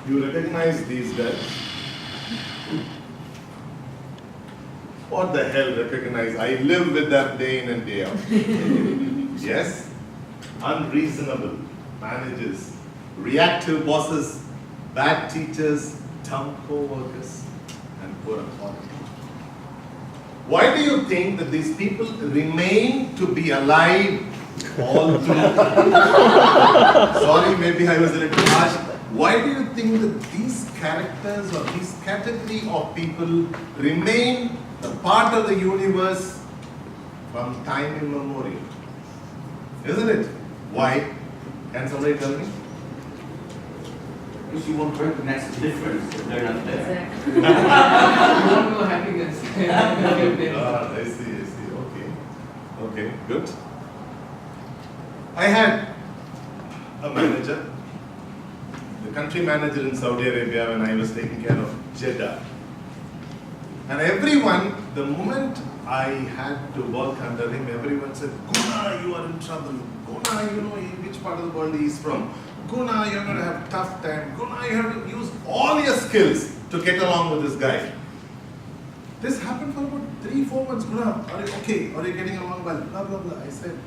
You recognize these guys? What the hell recognize? I live with them day in and day out. Yes? Unreasonable managers, reactive bosses, bad teachers, dumb co-workers, and poor authority. Why do you think that these people remain to be alive all through? Sorry, maybe I was a little harsh. Why do you think that these characters or these category of people remain a part of the universe from time immemorial? Isn't it? Why? Can somebody tell me? Because you won't recognize the difference if they're not there. Exactly. You won't know happiness. I see. Okay, good. I had a manager, the country manager in Saudi Arabia when I was taking care of Jeddah. And everyone, the moment I had to work under him, everyone said, Guna, you are in trouble. Guna, you know which part of the world he is from. Guna, you're going to have a tough time. Guna, you have to use all your skills to get along with this guy. This happened for about 3-4 months. Guna, are you okay? Are you getting along well? Blah, blah, blah. I said,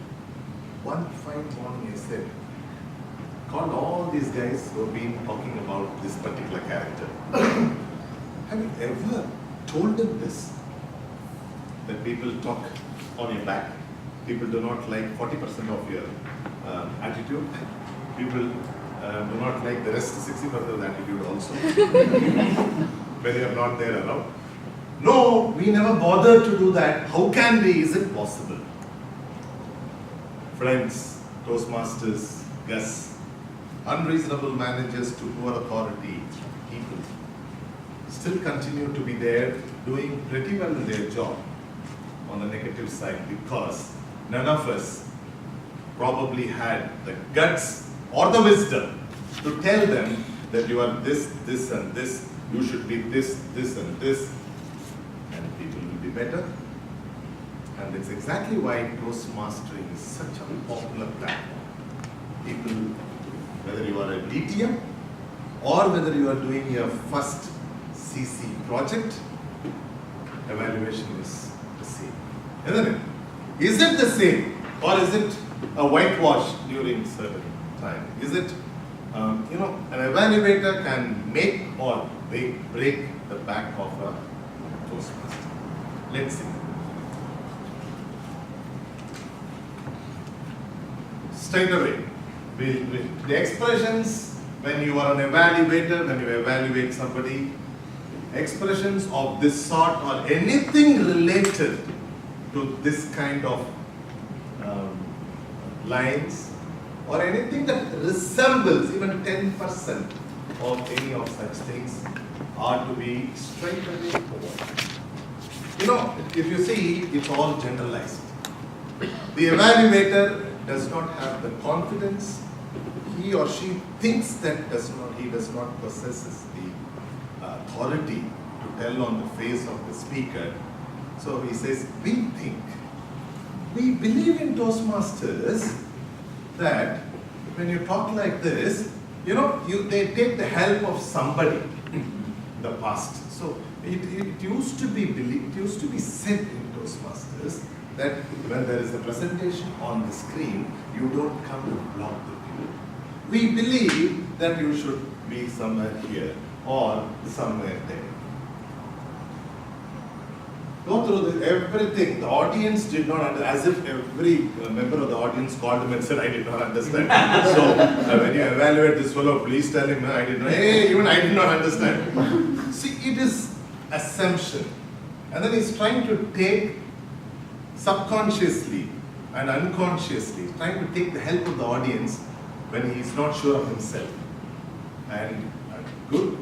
one fine morning, I said, called all these guys who have been talking about this particular character. Have you ever told them this? That people talk on your back. People do not like 40% of your attitude. People do not like the rest 60% of the attitude also. When you are not there around. No, we never bothered to do that. How can we? Is it possible? Friends, Toastmasters, guests, unreasonable managers to poor authority people still continue to be there doing pretty well in their job on the negative side because none of us probably had the guts or the wisdom to tell them that you are this, this and this, you should be this, this and this, and people will be better. And that's exactly why Toastmastering is such a popular platform. People, whether you are a DTM or whether you are doing your first CC project, evaluation is the same, isn't it? Is it the same or is it a whitewash during certain time? Is it, an evaluator can make or break the back of a Toastmaster. Let's see. Straight away, the expressions when you are an evaluator, when you evaluate somebody, expressions of this sort or anything related to this kind of lines or anything that resembles even 10% of any of such things are to be straight away avoided. You know, if you see, it's all generalized. The evaluator does not have the confidence. He or she thinks that he does not possesses the authority to tell on the face of the speaker. So he says, we believe in Toastmasters that when you talk like this, they take the help of somebody in the past. So it used to be believed, it used to be said in Toastmasters that when there is a presentation on the screen, you don't come to block the view. We believe that you should be somewhere here or somewhere there. Go through everything. The audience did not understand, as if every member of the audience called him and said, I did not understand. So when you evaluate this fellow, please tell him, I did not, even I did not understand. See, it is assumption. And then he's trying to take subconsciously and unconsciously, trying to take the help of the audience when he is not sure of himself. And a good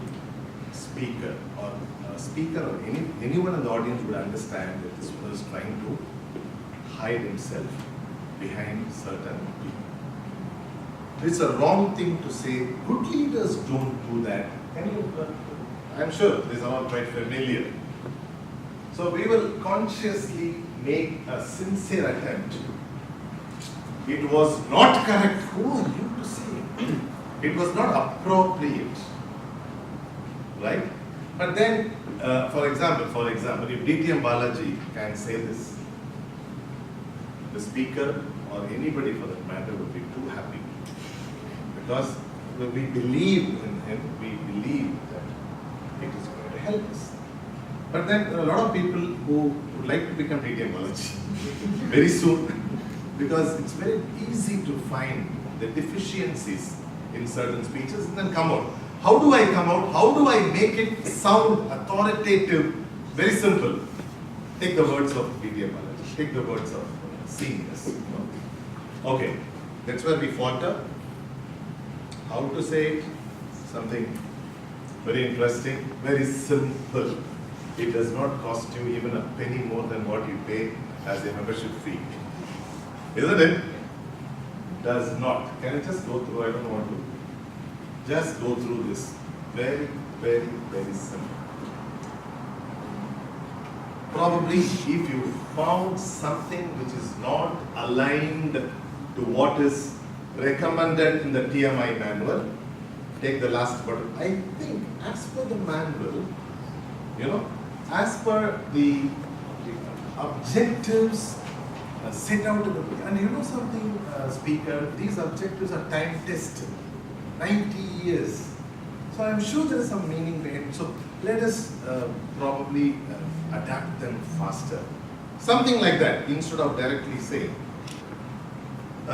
speaker or anyone in the audience would understand that this one is trying to hide himself behind certain people. It's a wrong thing to say. Good leaders don't do that. I'm sure these are all quite familiar. So we will consciously make a sincere attempt. It was not correct. Who are you to say? It was not appropriate. right? But then, for example, if DTM Balaji can say this, the speaker or anybody for that matter would be too happy. Because we believe in him, we believe that it is going to help us. But then there are a lot of people who would like to become DTM Balaji very soon, because it's very easy to find the deficiencies in certain speeches and then come out. How do I come out? How do I make it sound authoritative? Very simple. Take the words of DTM Balaji. Take the words of seniors. Okay, that's where we falter. How to say it? Something very interesting, very simple. It does not cost you even a penny more than what you pay as a membership fee. Isn't it? Does not. Can I just go through? I don't want to. Just go through this. Very, very, very simple. Probably if you found something which is not aligned to what is recommended in the TMI manual, take the last button. I think as per the manual, as per the objectives set out in the book, and something, speaker, these objectives are time tested, 90 years. So I'm sure there is some meaning behind it. So let us probably adapt them faster. Something like that, instead of directly saying,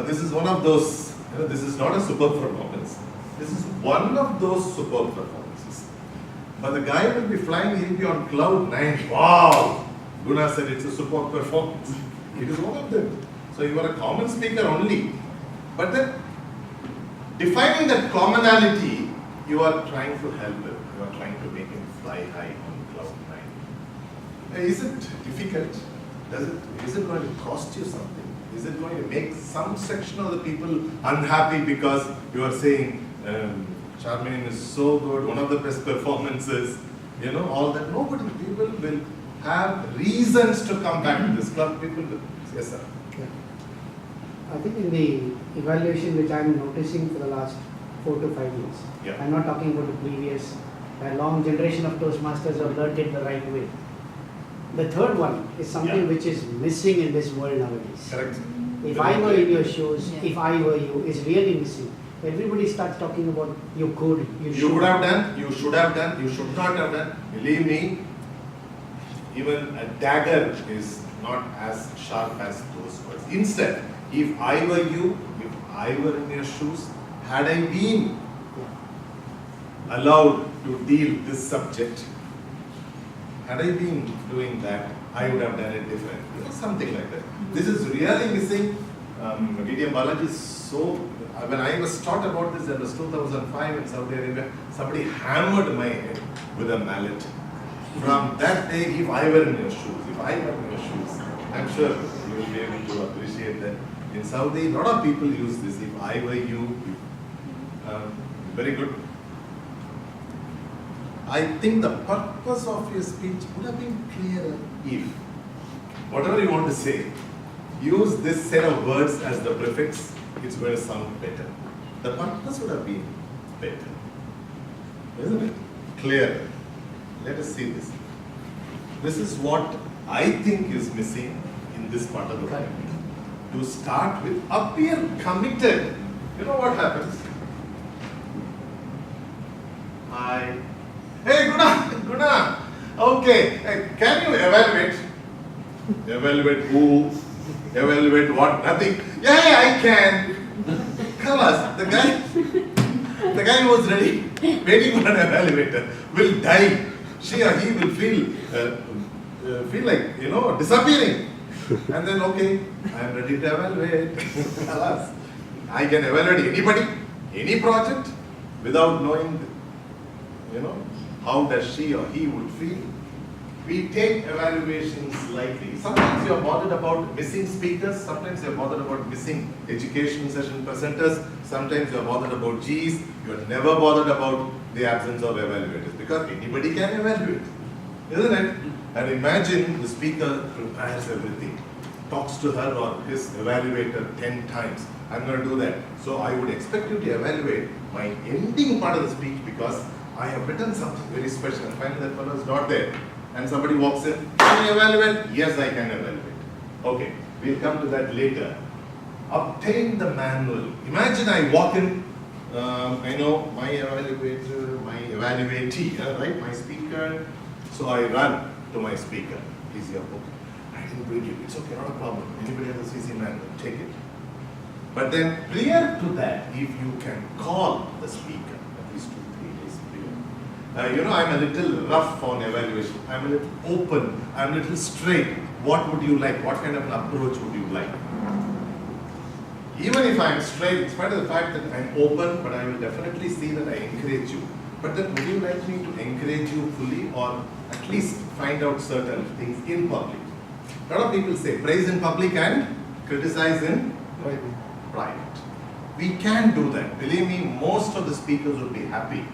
this is one of those, this is not a superb performance. This is one of those superb performances. But the guy will be flying, he'll be on cloud 9. Wow! Guna said it's a superb performance. It is one of them. So you are a common speaker only. But then, defining that commonality, you are trying to help him. You are trying to make him fly high on cloud 9. Is it difficult? Is it going to cost you something? Is it going to make some section of the people unhappy because you are saying, Charmaine is so good, one of the best performances, all that? Nobody, people will have reasons to come back to this club. People will. Yes, sir. Yeah. I think in the evaluation which I am noticing for the last 4 to 5 years, Yeah. I am not talking about the previous long generation of Toastmasters have learnt it the right way. The third one is something which is missing in this world nowadays. Correct. If I were in your shoes, if I were you, is really missing. Everybody starts talking about you could, you should. You would have done, you should have done, you should not have done. Believe me, even a dagger is not as sharp as those words. Instead, if I were you, if I were in your shoes, had I been allowed to deal this subject, had I been doing that, I would have done it differently. Something like that. This is really missing. DTM Balaji is so. When I was taught about this, that was 2005 in Saudi Arabia, somebody hammered my head with a mallet. From that day, if I were in your shoes, I'm sure you will be able to appreciate that. In Saudi, a lot of people use this. If I were you, very good. I think the purpose of your speech would have been clearer if, whatever you want to say, use this set of words as the prefix, it's going to sound better. The purpose would have been better. Isn't it? Clearer. Let us see this. This is what I think is missing in this part of the Bible. To start with, appear committed. You know what happens? Hey, Guna. Okay, can you evaluate? Evaluate who? Evaluate what? Nothing. Yeah, I can. Tell us, the guy who was ready, waiting for an evaluator, will die. She or he will feel like, disappearing. And then, okay, I am ready to evaluate. Tell us. I can evaluate anybody, any project, without knowing, how does she or he would feel. We take evaluations lightly. Sometimes you are bothered about missing speakers, sometimes you are bothered about missing education session presenters, sometimes you are bothered about Gs, you are never bothered about the absence of evaluators, because anybody can evaluate, isn't it? And imagine the speaker prepares everything, talks to her or his evaluator 10 times. I'm going to do that. So I would expect you to evaluate my ending part of the speech, because I have written something very special, and finally that fellow is not there. And somebody walks in, can you evaluate? Yes, I can evaluate. Okay, we'll come to that later. Obtain the manual. Imagine I walk in, I know my evaluator, my evaluatee, right, my speaker. So I run to my speaker. Please, your book. I didn't bring it. It's okay, not a problem. Anybody has a CC manual, take it. But then prior to that, if you can call the speaker, at least 2-3 days prior. You know, I'm a little rough on evaluation. I'm a little open. I'm a little straight. What would you like? What kind of an approach would you like? Even if I'm straight, in spite of the fact that I'm open, but I will definitely see that I encourage you. But then would you like me to encourage you fully, or at least find out certain things in public? A lot of people say praise in public and criticize in private. We can do that. Believe me, most of the speakers will be happy.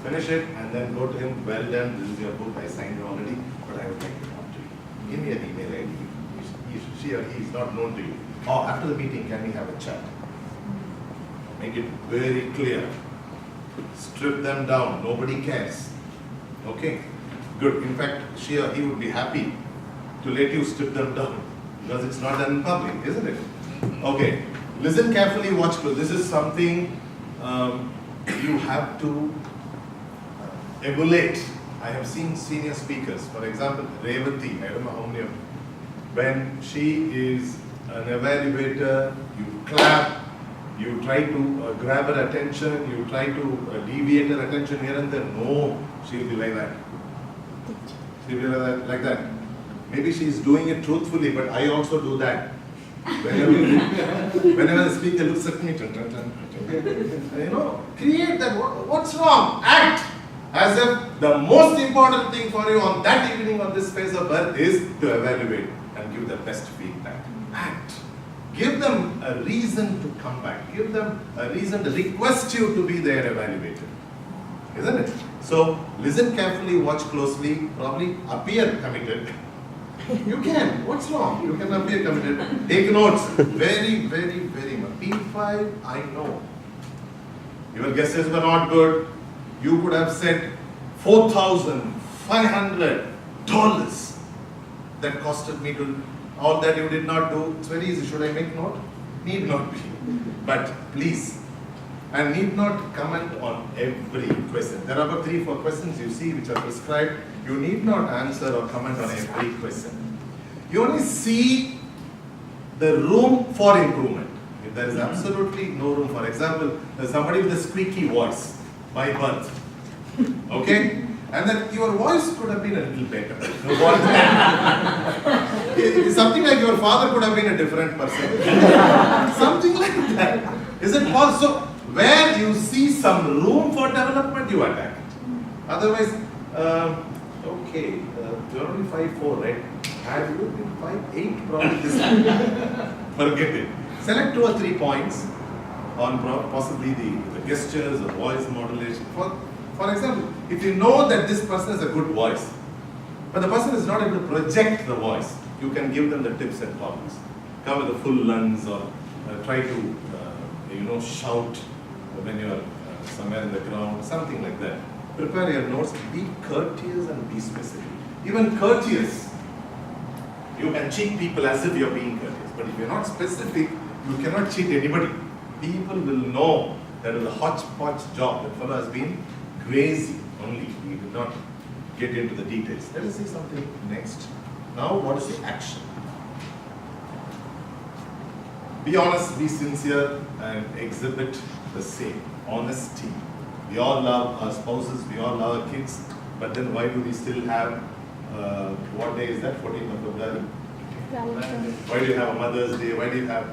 Finish it and then go to him, well done, this is your book, I signed it already, but I would like to talk to you. Give me an email ID. She or he is not known to you. Or after the meeting, can we have a chat? Make it very clear. Strip them down, nobody cares. Okay? Good. In fact, she or he would be happy to let you strip them down because it's not done in public, isn't it? Okay. Listen carefully, watch closely. This is something you have to emulate. I have seen senior speakers, for example, Revati, I don't know how many of you. When she is an evaluator, you clap, you try to grab her attention, you try to deviate her attention here and there. No, she'll be like that. She'll be like that. Maybe she's doing it truthfully, but I also do that. Whenever the speaker looks at me, you know, create that. What's wrong? Act as if the most important thing for you on that evening on this phase of birth is to evaluate and give the best feedback. Act. Give them a reason to come back. Give them a reason to request you to be their evaluator. Isn't it? So, listen carefully, watch closely, probably appear committed. You can. What's wrong? You can appear committed. Take notes. Very, very, very much. P5, I know. Your guesses were not good. You could have said $4,500 that costed me to, all that you did not do. It's very easy. Should I make note? Need not be. But please, and need not comment on every question. There are about 3-4 questions you see which are prescribed. You need not answer or comment on every question. You only see the room for improvement. If there is absolutely no room, for example, there's somebody with a squeaky voice by birth. Okay? And then your voice could have been a little better. It's something like your father could have been a different person. Something like that. Is it possible? Where you see some room for development, you attack it. Otherwise, okay, you're only 5'4", right? Had you been 5'8", probably this time. Forget it. Select 2 or 3 points on possibly the gestures, the voice modulation. For example, if you know that this person has a good voice, but the person is not able to project the voice, you can give them the tips and topics. Come with a full lungs or try to, shout when you're somewhere in the ground, something like that. Prepare your notes, be courteous and be specific. Even courteous, you can cheat people as if you're being courteous. But if you're not specific, you cannot cheat anybody. People will know that is a hodgepodge job. That fellow has been crazy only. We did not get into the details. Let us see something next. Now, what is the action? Be honest, be sincere, and exhibit the same. Honesty. We all love our spouses, we all love our kids, but then why do we still have, what day is that, 14th of February? Why do you have a Mother's Day? Why do you have,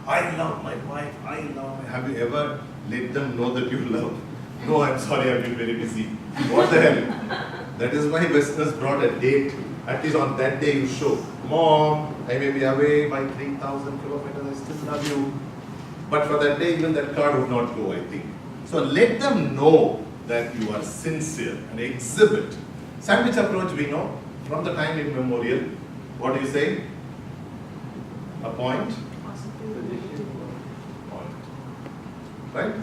I love my wife, I love my, have you ever let them know that you love? No, I'm sorry, I've been very busy. What the hell? That is why Westerners brought a date. At least on that day you show, Mom, I may be away by 3,000 kilometers, I still love you. But for that day, even that card would not go, I think. So let them know that you are sincere and exhibit. Sandwich approach we know from the time immemorial. What do you say? A point? Point. Right?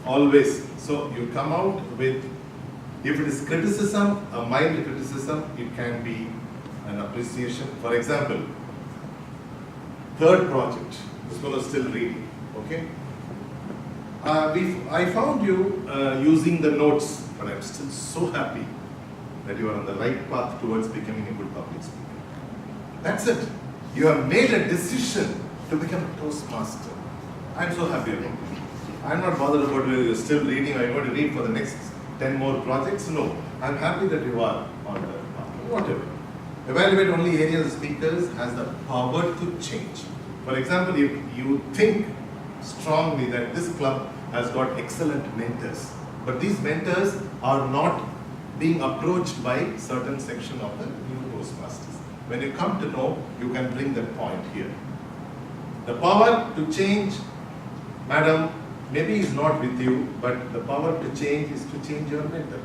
Always. So you come out with If it is criticism, a mild criticism, it can be an appreciation. For example, third project, this fellow is still reading, okay? I found you using the notes, but I'm still so happy that you are on the right path towards becoming a good public speaker. That's it. You have made a decision to become a Toastmaster. I'm so happy about it. I'm not bothered about whether you're still reading or you're going to read for the next 10 more projects. No. I'm happy that you are on the path. Whatever. Evaluate only areas of speakers has the power to change. For example, if you think strongly that this club has got excellent mentors, but these mentors are not being approached by certain section of the new Toastmasters. When you come to know, you can bring that point here. The power to change, madam, maybe is not with you, but the power to change is to change your mentor.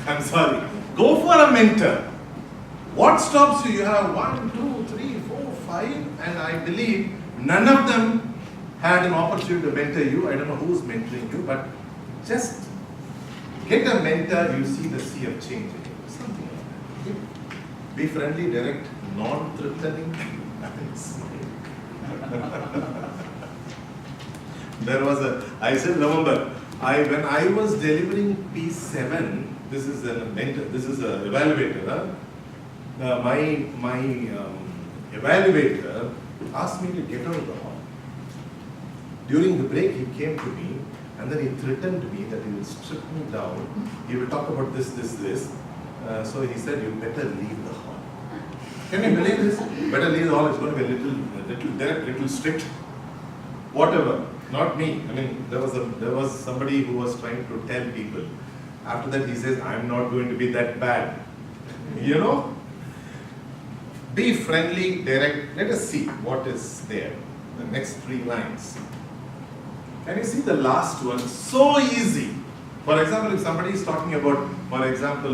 I'm sorry. Go for a mentor. What stops you? You have 1, 2, 3, 4, 5, and I believe none of them had an opportunity to mentor you. I don't know who's mentoring you, but just get a mentor, you see the sea of change. Something like that. Be friendly, direct, non-threatening, and smile. There was I still remember, when I was delivering P7, this is an evaluator. My evaluator asked me to get out of the hall. During the break, he came to me and then he threatened me that he will strip me down. He will talk about this. So he said, "You better leave the hall." Can you believe this? Better leave the hall. It's going to be a little direct, little strict. Whatever. Not me. I mean, there was somebody who was trying to tell people. After that, he says, "I'm not going to be that bad." You know? Be friendly, direct. Let us see what is there. The next 3 lines. Can you see the last one? So easy. For example, if somebody is talking about, for example,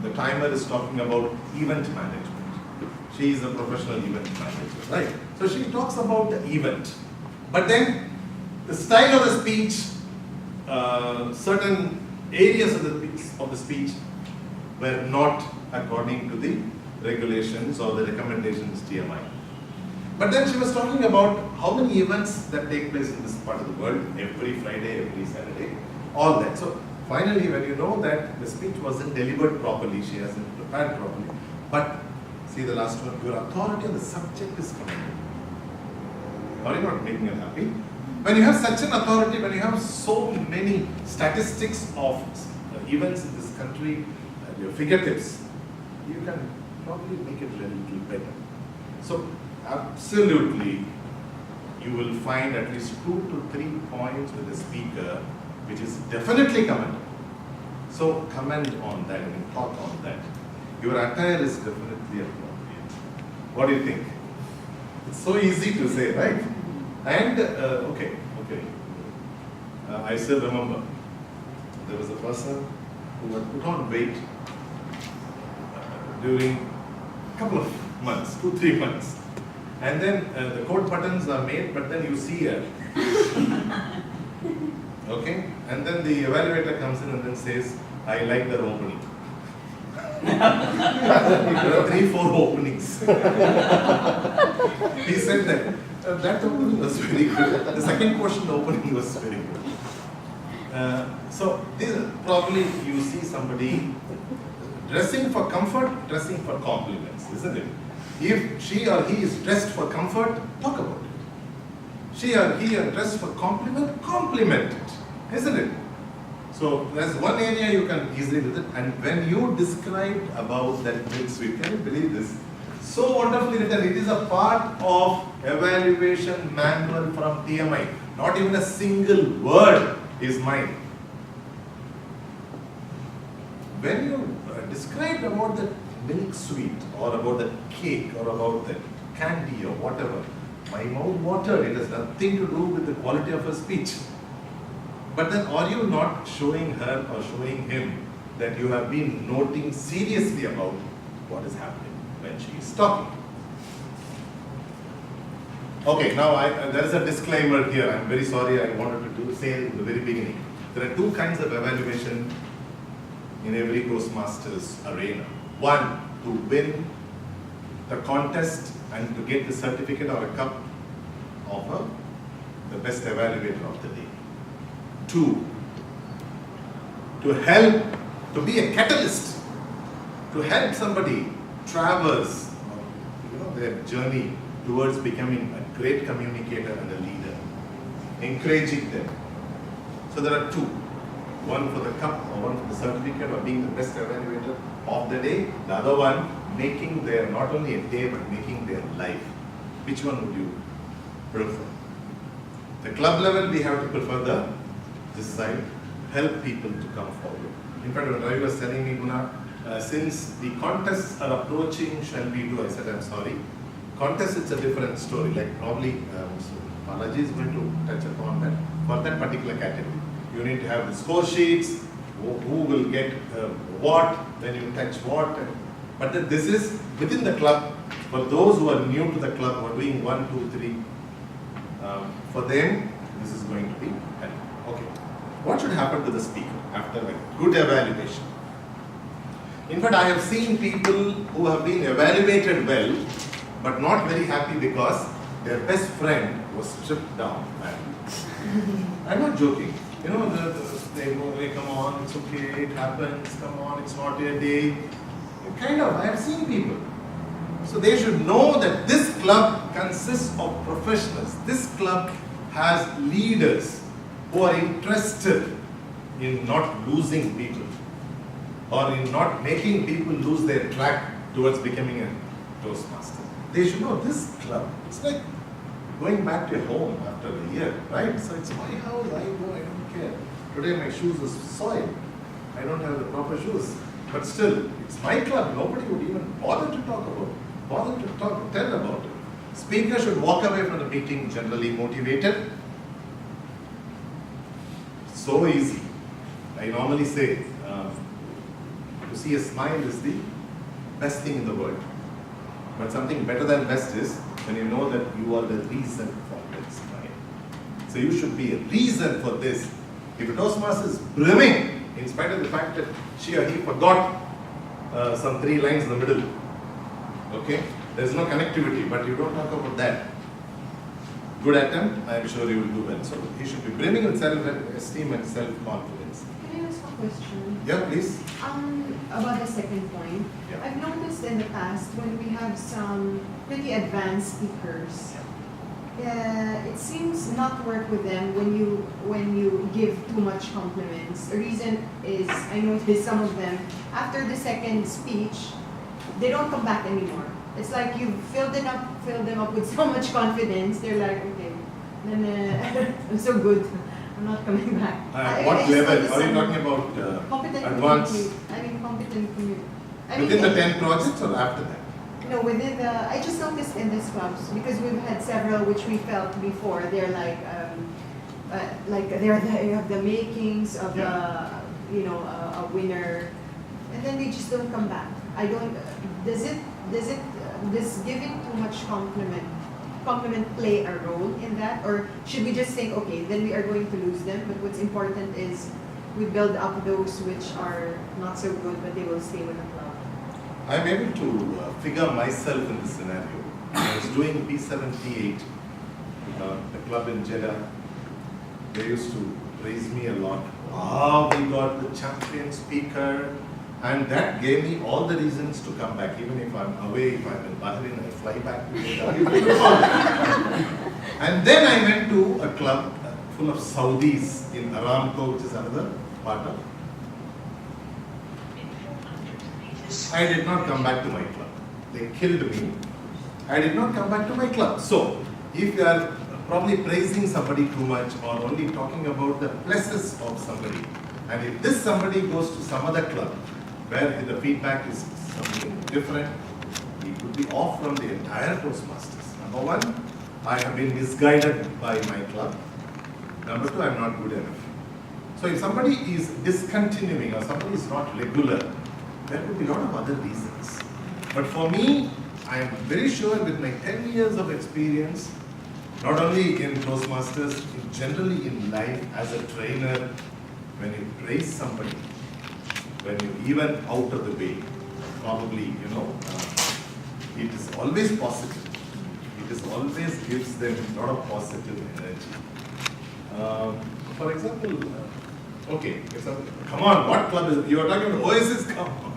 the timer is talking about event management. She is a professional event manager, right? So she talks about the event. But then the style of the speech, certain areas of the speech were not according to the regulations or the recommendations TMI. But then she was talking about how many events that take place in this part of the world, every Friday, every Saturday, all that. So finally, when you know that the speech wasn't delivered properly, she hasn't prepared properly, but see the last one, your authority on the subject is commended. Are you not making her happy? When you have such an authority, when you have so many statistics of events in this country, at your fingertips, you can probably make it a little better. So absolutely, you will find at least 2 to 3 points with the speaker, which is definitely commendable. So comment on that, I mean, talk on that. Your attire is definitely appropriate. What do you think? It's so easy to say, right? And, okay. I still remember, there was a person who had put on weight during a couple of months, 2-3 months. And then the coat buttons are made, but then you see her. Okay? And then the evaluator comes in and then says, "I like the opening." There are 3-4 openings. He said that. That opening was very good. The second portion opening was very good. So probably you see somebody dressing for comfort, dressing for compliments, isn't it? If she or he is dressed for comfort, talk about it. She or he are dressed for compliment it, isn't it? So there's one area you can easily do it. And when you described about that milk sweet, can you believe this? So wonderfully written. It is a part of evaluation manual from TMI. Not even a single word is mine. When you described about the milk sweet or about the cake or about the candy or whatever, my mouth watered. It has nothing to do with the quality of her speech. But then are you not showing her or showing him that you have been noting seriously about what is happening when she is talking? Okay, now there is a disclaimer here. I'm very sorry. I wanted to say it in the very beginning. There are two kinds of evaluation in every Toastmasters arena. One, to win the contest and to get the certificate or a cup of the best evaluator of the day. Two, to help, to be a catalyst, to help somebody traverse their journey towards becoming a great communicator and a leader, encouraging them. So there are two, one for the cup or one for the certificate or being the best evaluator of the day, the other one making their, not only a day, but making their life. Which one would you prefer? The club level, we have to prefer this side, help people to come forward. In fact, when Ravi was telling me, Guna, since the contests are approaching, shall we do? I said, I'm sorry. Contest, it's a different story. Like probably Balaji is going to touch upon that for that particular category. You need to have the score sheets, who will get what, when you touch what. But then this is within the club. For those who are new to the club, who are doing 1, 2, 3, for them, this is going to be helpful. Okay. What should happen to the speaker after a good evaluation? In fact, I have seen people who have been evaluated well, but not very happy because their best friend was stripped down. I'm not joking. You know, they go, hey, come on, it's okay, it happens, come on, it's not your day. Kind of, I have seen people. So they should know that this club consists of professionals. This club has leaders who are interested in not losing people or in not making people lose their track towards becoming a Toastmaster. They should know this club. It's like going back to home after a year, right? So it's my house, I go, I don't care. Today my shoes is soiled. I don't have the proper shoes. But still, it's my club. Nobody would even bother to talk about it, bother to tell about it. Speaker should walk away from the meeting generally motivated. So easy. I normally say, to see a smile is the best thing in the world. But something better than best is when you know that you are the reason for that smile. So you should be a reason for this. If a Toastmaster is brimming, in spite of the fact that she or he forgot some 3 lines in the middle, okay? There's no connectivity, but you don't talk about that. Good attempt, I'm sure you will do well. So he should be brimming with self-esteem and self-confidence. Can I ask a question? Yeah, please. About the second point. Yeah. I've noticed in the past when we have some pretty advanced speakers, it seems not to work with them when you give too much compliments. The reason is, I noticed some of them, after the second speech, they don't come back anymore. It's like you filled them up with so much confidence, they're like, okay, then I'm so good, I'm not coming back. What level? Are you talking about competent advanced? Competent commute. Within the 10 projects or after that? No, within the, I just noticed in these clubs, because we've had several which we felt before, they're like they have the makings of a winner, and then they just don't come back. I don't, does giving too much compliment play a role in that? Or should we just think, okay, then we are going to lose them, but what's important is we build up those which are not so good, but they will stay with the club. I'm able to figure myself in this scenario. I was doing P78, the club in Jeddah. They used to praise me a lot. Wow, we got the champion speaker. And that gave me all the reasons to come back. Even if I'm away, if I'm in Bahrain, I fly back to Jeddah. And then I went to a club full of Saudis in Aramco, which is another part of. I did not come back to my club. They killed me. I did not come back to my club. So, if you are probably praising somebody too much or only talking about the pluses of somebody, and if this somebody goes to some other club where the feedback is something different, he could be off from the entire Toastmasters. Number one, I have been misguided by my club. Number two, I'm not good enough. So if somebody is discontinuing or somebody is not regular, there could be a lot of other reasons. But for me, I am very sure with my 10 years of experience, Not only in Toastmasters, generally in life as a trainer, when you praise somebody, when you even out of the way, probably, it is always positive. It is always gives them a lot of positive energy. For example, come on, what club is it? You are talking about Oasis, come on.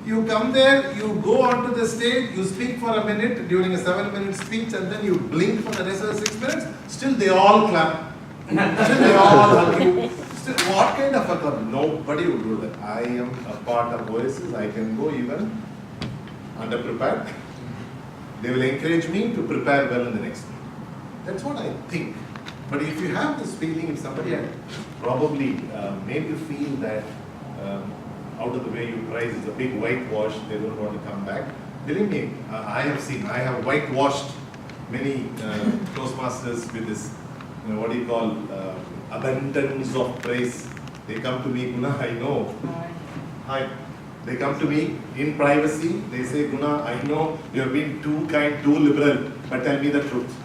You come there, you go onto the stage, you speak for a minute during a 7-minute speech, and then you blink for the rest of the 6 minutes, still they all clap. Still they all hug you. Still, what kind of a club? Nobody would do that. I am a part of Oasis, I can go even underprepared. They will encourage me to prepare well in the next meeting. That's what I think. But if you have this feeling, if somebody had probably made you feel that out of the way you price is a big whitewash, they don't want to come back. Believe me, I have whitewashed many Toastmasters with this, abundance of praise. They come to me, Guna, I know. Hi. They come to me in privacy, they say, Guna, I know you have been too kind, too liberal, but tell me the truth.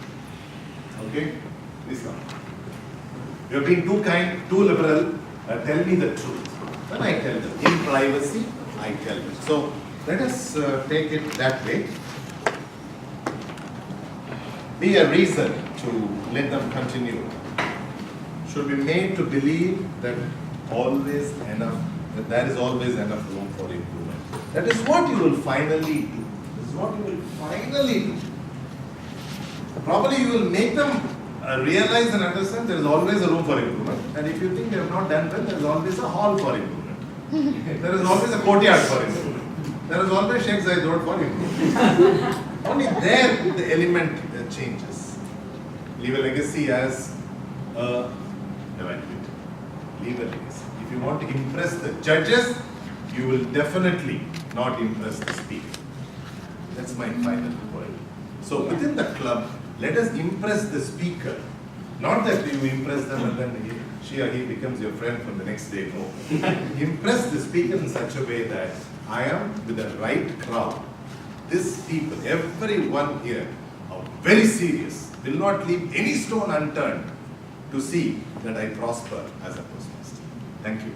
Okay? Please come. You have been too kind, too liberal, tell me the truth. Then I tell them. In privacy, I tell them. So, let us take it that way. Be a reason to let them continue. Should be made to believe that there is always enough room for improvement. That is what you will finally do. This is what you will finally do. Probably you will make them realize and understand there is always a room for improvement. And if you think they have not done well, there is always a hall for improvement. There is always a courtyard for improvement. There is always Sheikh Zayed Road for improvement. Only there the element changes. Leave a legacy as a evaluate. Leave a legacy. If you want to impress the judges, you will definitely not impress the speaker. That's my final word. So within the club, let us impress the speaker. Not that you impress them and then she or he becomes your friend from the next day. No. Impress the speaker in such a way that I am with the right crowd. These people, everyone here, are very serious. Will not leave any stone unturned to see that I prosper as a Toastmaster. Thank you.